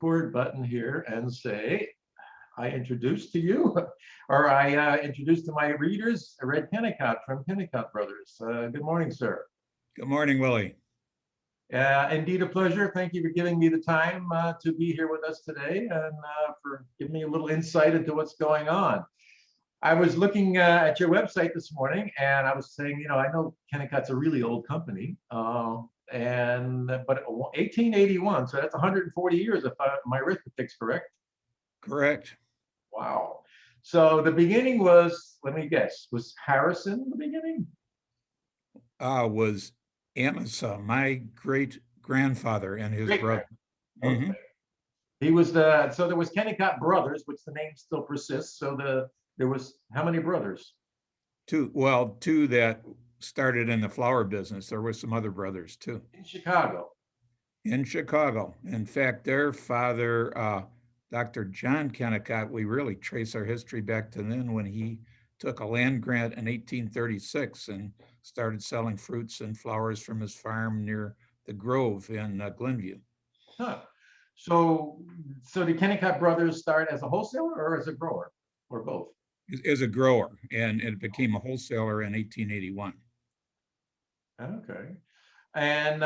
record button here and say, I introduce to you, or I introduce to my readers, Red Kennicott from Kennicott Brothers. Good morning, sir. Good morning, Willie. Indeed a pleasure. Thank you for giving me the time to be here with us today and for giving me a little insight into what's going on. I was looking at your website this morning and I was saying, you know, I know Kennicott's a really old company, but 1881, so that's 140 years if my arithmetic's correct. Correct. Wow. So the beginning was, let me guess, was Harrison the beginning? Was Amasa, my great grandfather and his Great. brother. Okay. He was so there was Kennicott Brothers, which the name still persists. So there was how many brothers? Two that started in the flower business. There were some other brothers too. In Chicago. In Chicago. In fact, their father, Dr. John Kennicott, we really trace our history back to then when he took a land grant in 1836 and started selling fruits and flowers from his farm near the Grove in Glenview. Huh. So did Kennicott Brothers start as a wholesaler or as a grower, or both? As a grower, and it became a wholesaler in 1881. Okay. And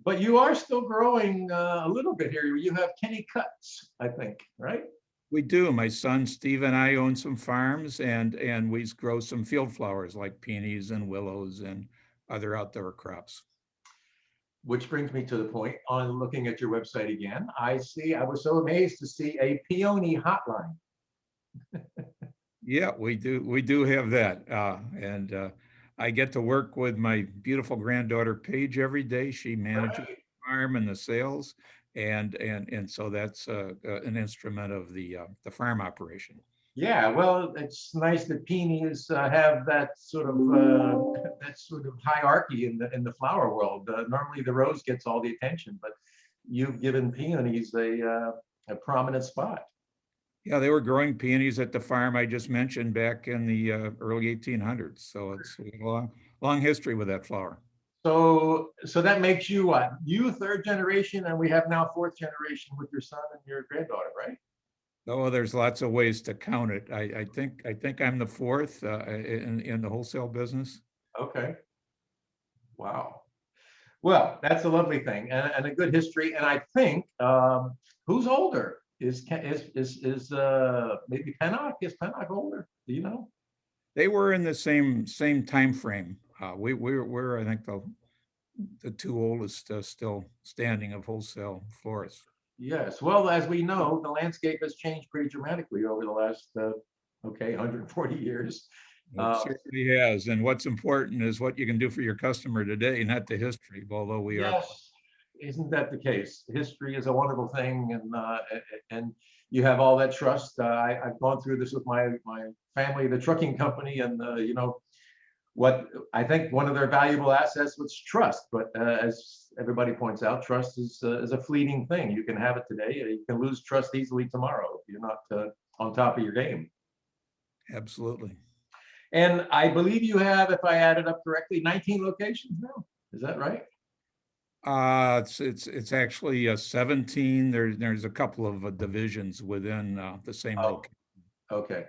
but you are still growing a little bit here. You have Kennicotts, I think, right? We do. My son Steve and I own some farms, and we grow some field flowers like peonies and willows and other outdoor crops. Which brings me to the point on looking at your website again. I was so amazed to see a peony hotline. Yeah, we do have that, and I get to work with my beautiful granddaughter Paige every day. She manages the farm and the sales, and so that's an instrument of the farm operation. Yeah, well, it's nice that peonies have that sort of hierarchy in the flower world. Normally, the rose gets all the attention, but you've given peonies a prominent spot. Yeah, they were growing peonies at the farm I just mentioned back in the early 1800s. So it's a long history with that flower. So that makes you what? You third generation, and we have now fourth generation with your son and your granddaughter, right? Oh, there's lots of ways to count it. I think I'm the fourth in the wholesale business. Okay. Wow. Well, that's a lovely thing and a good history. And I think who's older? Is maybe Pennock? Is Pennock older? Do you know? They were in the same time frame. We're I think the two oldest still standing of wholesale florists. Yes. Well, as we know, the landscape has changed pretty dramatically over the last 140 years. It certainly has. And what's important is what you can do for your customer today, not the history. Although we are. Yes. Isn't that the case? History is a wonderful thing, and you have all that trust. I've gone through this with my family, the trucking company, and you know what I think one of their valuable assets was trust. But as everybody points out, trust is a fleeting thing. You can have it today, you can lose trust easily tomorrow if you're not on top of your game. Absolutely. And I believe you have, if I added up correctly, 19 locations now. Is that right? It's actually 17. There's a couple of divisions within the same location. Okay.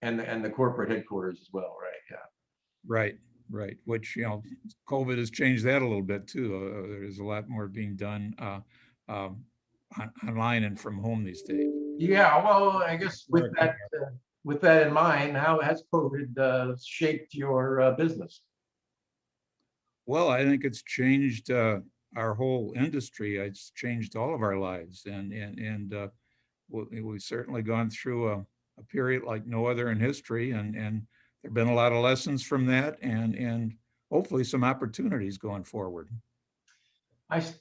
And the corporate headquarters as well, right? Yeah. Right. Which, you know, COVID has changed that a little bit too. There's a lot more being done online and from home these days. Yeah. Well, I guess with that in mind, how has COVID shaped your business? Well, I think it's changed our whole industry. It's changed all of our lives, and we've certainly gone through a period like no other in history, and there've been a lot of lessons from that, and hopefully some opportunities going forward. If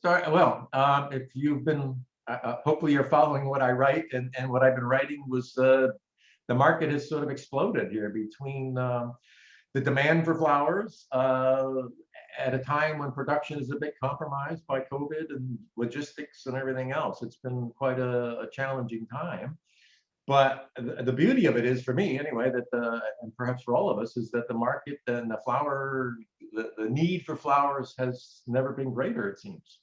you've been, hopefully you're following what I write, and what I've been writing was the market has sort of exploded here between the demand for flowers at a time when production is a bit compromised by COVID and logistics and everything else. It's been quite a challenging time. But the beauty of it is, for me anyway, that and perhaps for all of us, is that the market and the need for flowers has never been greater, it seems.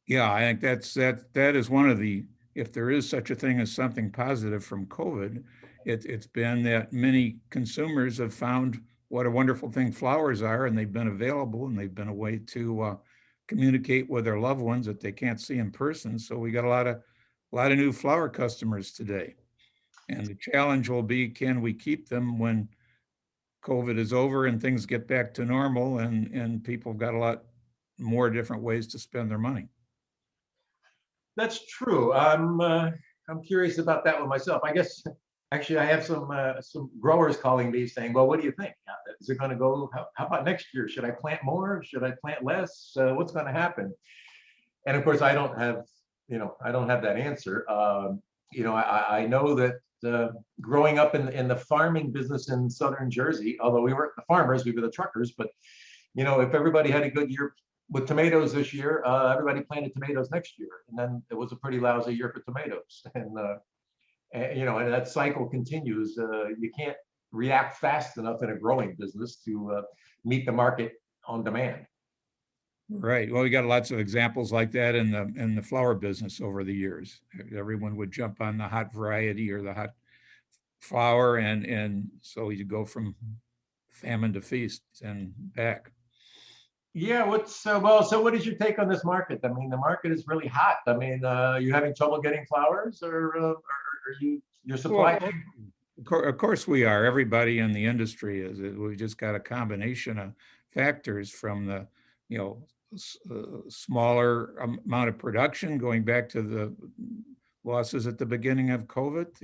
Yeah, I think that is one of the, if there is such a thing as something positive from COVID, it's been that many consumers have found what a wonderful thing flowers are, and they've been available, and they've been a way to communicate with their loved ones that they can't see in person. So we got a lot of new flower customers today. And the challenge will be, can we keep them when COVID is over and things get back to normal, and people have got a lot more different ways to spend their money? That's true. I'm curious about that one myself. I guess actually I have some growers calling me saying, "Well, what do you think? Is it going to go? How about next year? Should I plant more? Should I plant less? What's going to happen?" And of course, I don't have that answer. I know that growing up in the farming business in southern Jersey, although we weren't the farmers, we were the truckers, but if everybody had a good year with tomatoes this year, everybody planted tomatoes next year, and then it was a pretty lousy year for tomatoes. And that cycle continues. You can't react fast enough in a growing business to meet the market on demand. Right. Well, we got lots of examples like that in the flower business over the years. Everyone would jump on the hot variety or the hot flower, and so you go from famine to feast and back. Yeah, so what is your take on this market? I mean, the market is really hot. I mean, you having trouble getting flowers, or are your supply Well, chain? of course we are. Everybody in the industry is. We've just got a combination of factors from the, smaller amount of production going back to the losses at the beginning of COVID,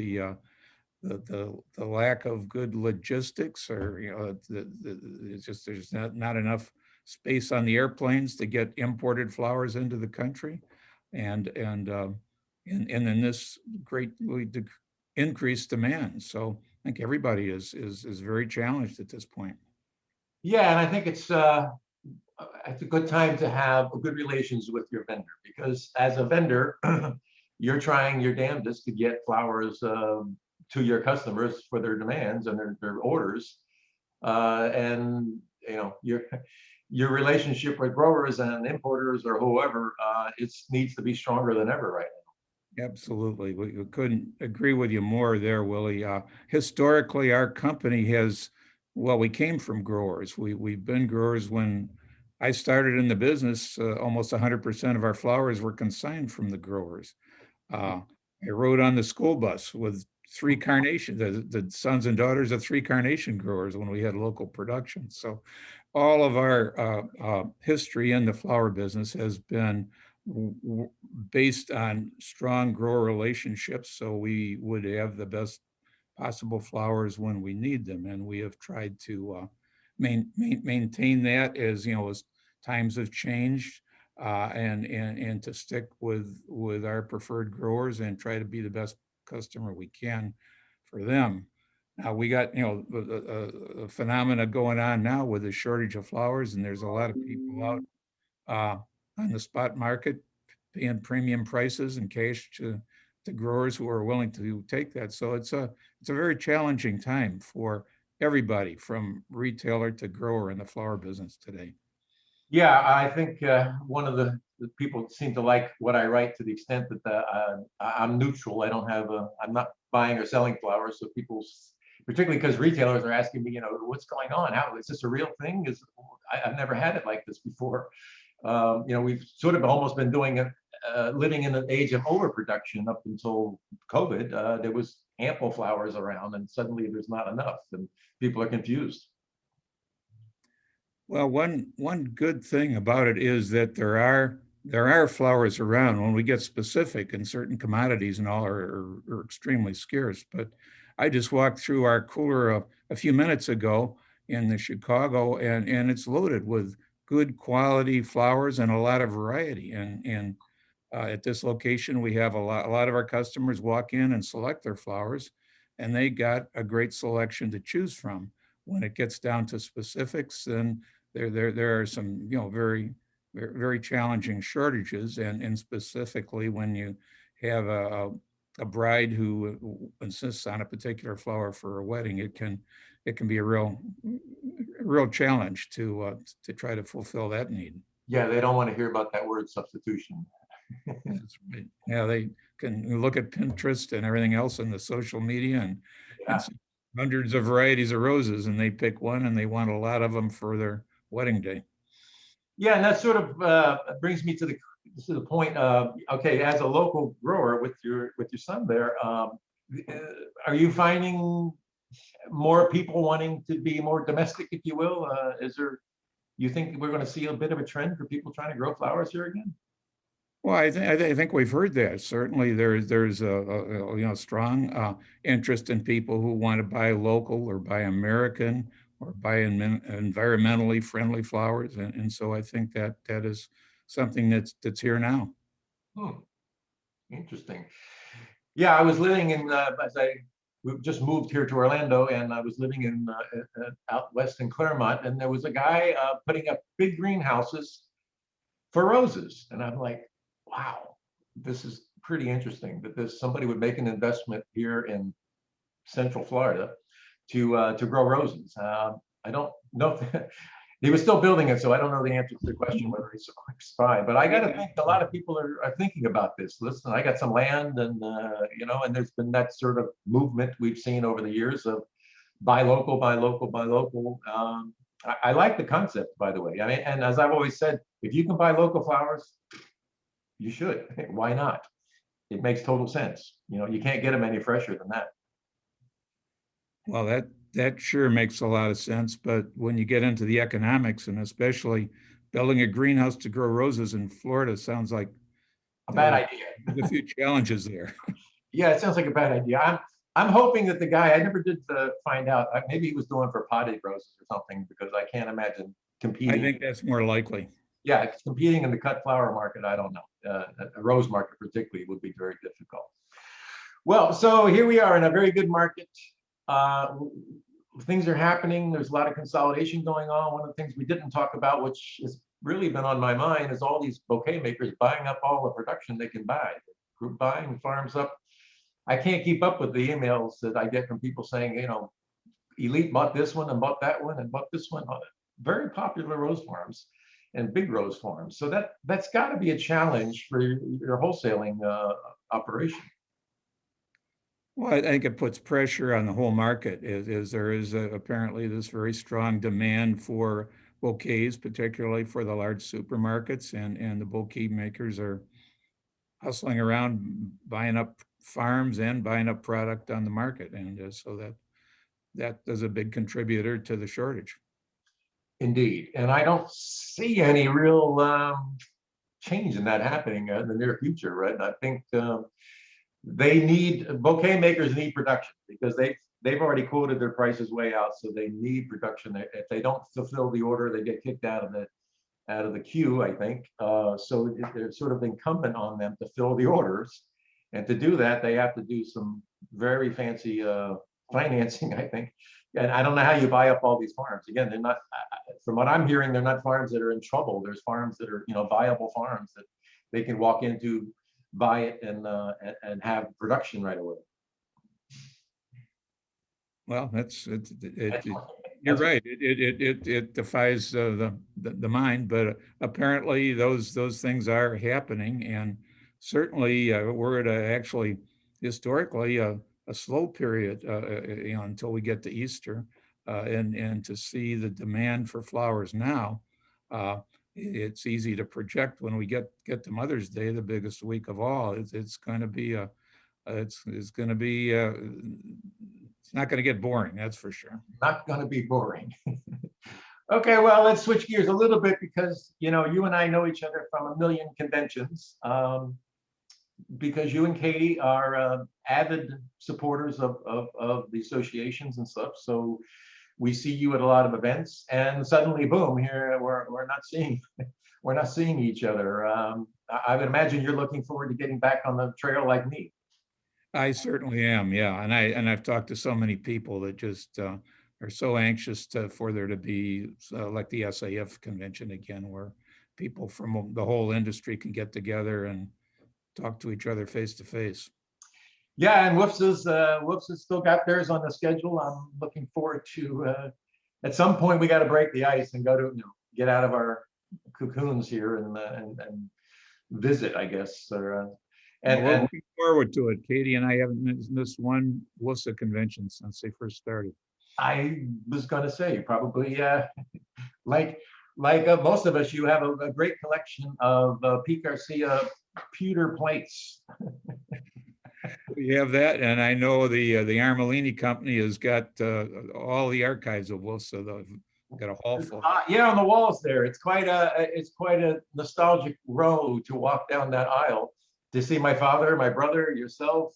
the lack of good logistics, or it's just there's not enough space on the airplanes to get imported flowers into the country, and then this greatly increased demand. So I think everybody is very challenged at this point. Yeah, and I think it's a good time to have good relations with your vendor, because as a vendor, you're trying your damnedest to get flowers to your customers for their demands and their orders. And your relationship with growers and importers or whoever, it needs to be stronger than ever right Absolutely. We couldn't agree with you more there, Willie. Historically, our company has, well, we came from growers. We've been growers. When I started in the business, almost 100% of our flowers were consigned from the growers. I rode on the school bus with three carnation, the sons and daughters of three carnation growers when we had local production. So all of our history in the flower business has been based on strong grower relationships, so we would have the best possible flowers when we need them. And we have tried to maintain that, as times have changed, and to stick with our preferred growers and try to be the best customer we can for them. Now we got a phenomena going on now with the shortage of flowers, and there's a lot of people out uh, on the spot market paying premium prices and cash to growers who are willing to take that. So it's a very challenging time for everybody, from retailer to grower in the flower business today. Yeah, I think one of the people seem to like what I write to the extent that I'm neutral. I'm not buying or selling flowers. So people, particularly because retailers are asking me, what's going on? How is this a real thing? I've never had it like this before. We've sort of almost been doing it, living in an age of overproduction up until COVID. There was ample flowers around, and suddenly there's not enough, and people are confused. Well, one good thing about it is that there are flowers around. When we get specific, and certain commodities and all are extremely scarce. But I just walked through our cooler a few minutes ago in the Chicago, and it's loaded with good quality flowers and a lot of variety. And at this location, we have a lot of our customers walk in and select their flowers, and they got a great selection to choose from. When it gets down to specifics, then there are some, very, very, very challenging shortages. And specifically when you have a bride who insists on a particular flower for a wedding, it can be a real challenge to try to fulfill that need. Yeah, they don't want to hear about that word substitution. That's right. Yeah, they can look at Pinterest and everything else in the social media and Yeah. see hundreds of varieties of roses, and they pick one and they want a lot of them for their wedding day. Yeah, and that sort of brings me to the point of, okay, as a local grower with your son there, uh, are you finding more people wanting to be more domestic, if you will? Is there, you think we're going to see a bit of a trend for people trying to grow flowers here again? Well, I think we've heard that. Certainly, there's strong interest in people who want to buy local or buy American or buy environmentally friendly flowers, and so I think that that is something that's here now. Hmm, interesting. Yeah, I was living in, as I we just moved here to Orlando, and I was living in out west in Claremont, and there was a guy putting up big greenhouses for roses, and I'm like, wow, this is pretty interesting that this somebody would make an investment here in Central Florida to grow roses. I don't know. He was still building it, so I don't know the answer to the question whether he's a quick spy. But I got to think a lot of people are thinking about this. Listen, I got some land, and and there's been that sort of movement we've seen over the years of buy local, buy local, buy local. I like the concept, by the way. I mean, and as I've always said, if you can buy local flowers, you should. Why not? It makes total sense. You can't get them any fresher than that. Well, that sure makes a lot of sense, but when you get into the economics and especially building a greenhouse to grow roses in Florida sounds like A bad there's idea. a few challenges there. Yeah, it sounds like a bad idea. I'm hoping that the guy, I never did find out. Maybe he was doing for potted roses or something, because I can't imagine I competing. think that's more likely. Yeah, it's competing in the cut flower market. I don't know. A rose market particularly would be very difficult. Well, so here we are in a very good market. Uh, Things are happening. There's a lot of consolidation going on. One of the things we didn't talk about, which has really been on my mind, is all these bouquet makers buying up all the production they can buy. Group buying farms up. I can't keep up with the emails that I get from people saying, Elite bought this one and bought that one and bought this one. Very popular rose farms and big rose farms. So that's got to be a challenge for your wholesaling operation. Well, I think it puts pressure on the whole market. Is there is apparently this very strong demand for bouquets, particularly for the large supermarkets, and the bouquet makers are hustling around buying up farms and buying up product on the market, and so that is a big contributor to the shortage. Indeed. And I don't see any real change in that happening in the near future, right? And I think bouquet makers need production, because they've already quoted their prices way out, so they need production. If they don't fulfill the order, they get kicked out of the queue, I think. So it's sort of incumbent on them to fill the orders, and to do that, they have to do some very fancy financing, I think. And I don't know how you buy up all these farms. Again, they're not, from what I'm hearing, they're not farms that are in trouble. There's farms that are, viable farms that they can walk into, buy it, and have production right away. Well, That's, you're that's right. It defies the mind, but apparently those things are happening, and certainly we're at actually historically a slow period, until we get to Easter, and to see the demand for flowers now. Uh, it's easy to project when we get to Mother's Day, the biggest week of all. It's going to be it's going to be it's not going to get boring, that's for sure. not going to be boring. Okay, well, let's switch gears a little bit, because you and I know each other from a million conventions. Because you and Katie are avid supporters of the associations and stuff. So we see you at a lot of events, and suddenly, boom! Here we're not seeing we're not seeing each other. I would imagine you're looking forward to getting back on the trail like me. I certainly am, yeah, and I've talked to so many people that just are so anxious for there to be like the SAF convention again, where people from the whole industry can get together and talk to each other face to face. Yeah, and Whoops has still got theirs on the schedule. I'm looking forward to. At some point, we got to break the ice and go to get out of our cocoons here and visit, I guess. Well, we're And looking forward to it. Katie and I haven't missed one WUSA convention since they first started. I was going to say, probably like most of us, you have a great collection of Pete Garcia pewter plates. We have that, and I know the Armelini company has got all the archives of WUSA. They've got a hall full. Yeah, on the walls there. It's quite a nostalgic row to walk down that aisle to see my father, my brother, yourself,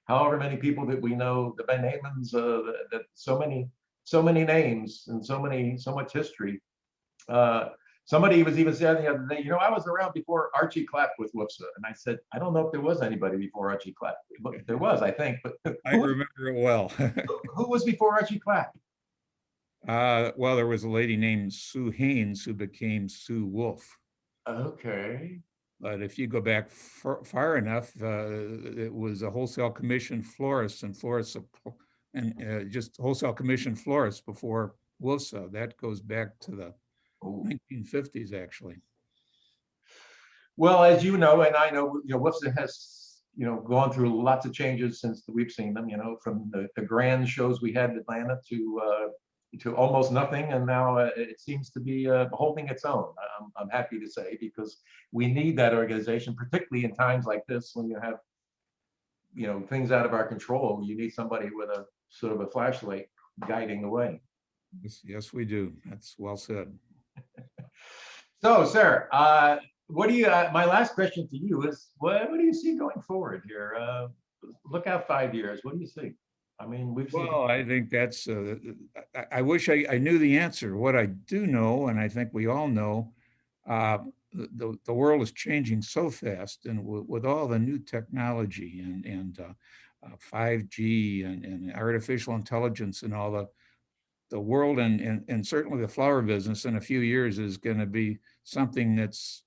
however many people that we know, the Ben Hamons, that so many names and so much history. Somebody was even saying the other day, I was around before Archie Clapp with WUSA, and I said, I don't know if there was anybody before Archie Clapp, but there was, I think. But I remember it well. who was before Archie Clapp? Well, there was a lady named Sue Haynes who became Sue Wolf. Okay. But if you go back far enough, it was a wholesale commission florist and just wholesale commission florist before WUSA. That goes back to the 1950s, actually. Well, as you know, and I know, WUSA has, gone through lots of changes since we've seen them, from the grand shows we had in Atlanta to almost nothing, and now it seems to be holding its own. I'm happy to say, because we need that organization, particularly in times like this when you have things out of our control. You need somebody with a sort of a flashlight guiding the way. Yes, we do. That's well said. So, sir, what do you? My last question to you is, what do you see going forward here? Look out 5 years. What do you see? I mean, we've seen. Well, I think that's. I wish I knew the answer. What I do know, and I think we all know, the world is changing so fast, and with all the new technology and 5G and artificial intelligence and all the world and certainly the flower business in a few years is going to be something that's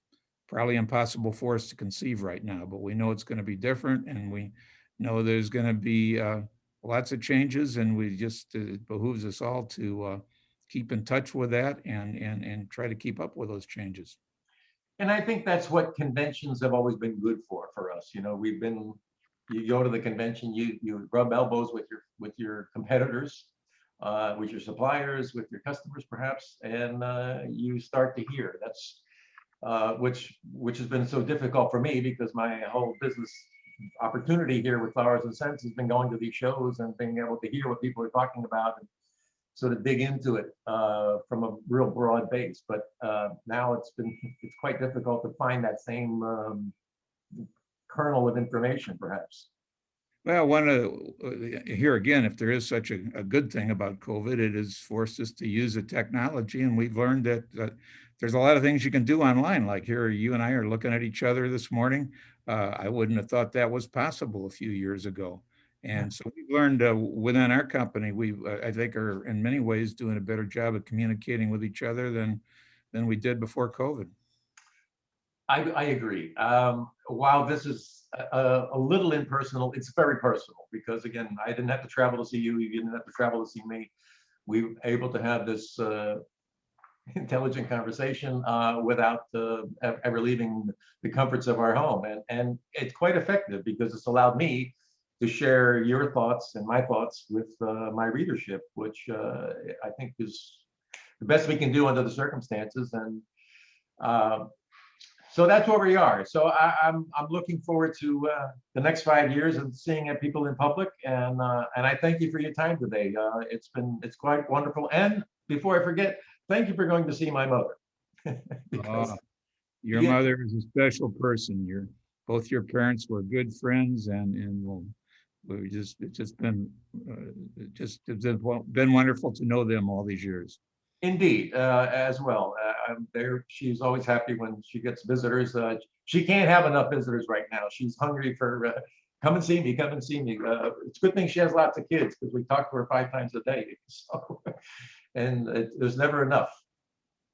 probably impossible for us to conceive right now. But we know it's going to be different, and we know there's going to be lots of changes, and it behooves us all to keep in touch with that and try to keep up with those changes. And I think that's what conventions have always been good for us. You go to the convention, you rub elbows with your competitors, with your suppliers, with your customers, perhaps, and you start to hear. That's which has been so difficult for me, because my whole business opportunity here with Flowers and Scents has been going to these shows and being able to hear what people are talking about and sort of dig into it from a real broad base. But now it's quite difficult to find that same kernel of information, perhaps. Well, here again, if there is such a good thing about COVID, it has forced us to use the technology, and we've learned that there's a lot of things you can do online. Like here, you and I are looking at each other this morning. I wouldn't have thought that was possible a few years ago. And so we've learned within our company, I think, are in many ways doing a better job of communicating with each other than we did before COVID. I agree. While this is a little impersonal, it's very personal, because again, I didn't have to travel to see you. You didn't have to travel to see me. We were able to have this intelligent conversation without ever leaving the comforts of our home. And it's quite effective, because it's allowed me to share your thoughts and my thoughts with my readership, which I think is the best we can do under the circumstances. And so that's where we are. So I'm looking forward to the next 5 years and seeing people in public. And I thank you for your time today. It's quite wonderful. And before I forget, thank you for going to see my mother. Because your mother is a special person. Both your parents were good friends, and it's been wonderful to know them all these years. Indeed, as well. She's always happy when she gets visitors. She can't have enough visitors right now. She's hungry for come and see me, come and see me. It's a good thing she has lots of kids, because we talk to her 5 times a day. So, and there's never enough.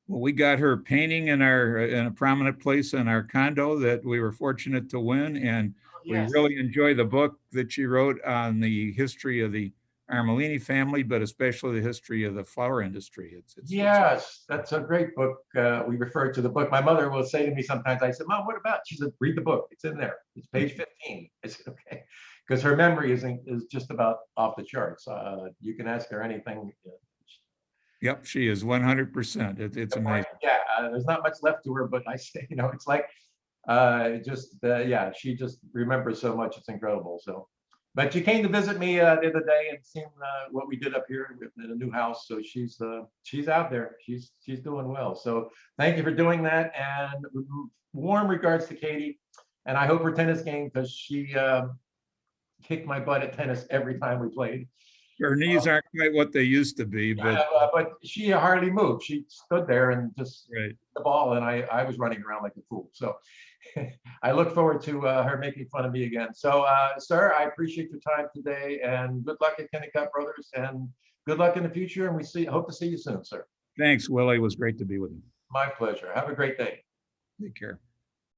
Well, we got her painting in a prominent place in our condo that we were fortunate to win, and Yes. we really enjoy the book that she wrote on the history of the Armelini family, but especially the history of the flower industry. It's Yes, that's a great book. We refer to the book. My mother will say to me sometimes, I said, Mom, what about? She said, read the book. It's in there. It's page 15. I said, okay. Because her memory is just about off the charts. You can ask her anything. Yep, she is 100%. It's amazing. Yeah, there's not much left to her, but I say, it's like yeah, she just remembers so much. It's incredible. So, but she came to visit me the other day and seen what we did up here in a new house. So she's out there. She's doing well. So thank you for doing that, and warm regards to Katie. And I hope her tennis game, because she kicked my butt at tennis every time we played. Her knees aren't quite what they used to be, but But she hardly moved. She stood there and just right. the ball, and I was running around like a fool. So I look forward to her making fun of me again. So, sir, I appreciate your time today, and good luck at Kennicott Brothers, and good luck in the future. And hope to see you soon, sir. Thanks, Willie. It was great to be with you. My pleasure. Have a great day. Take care.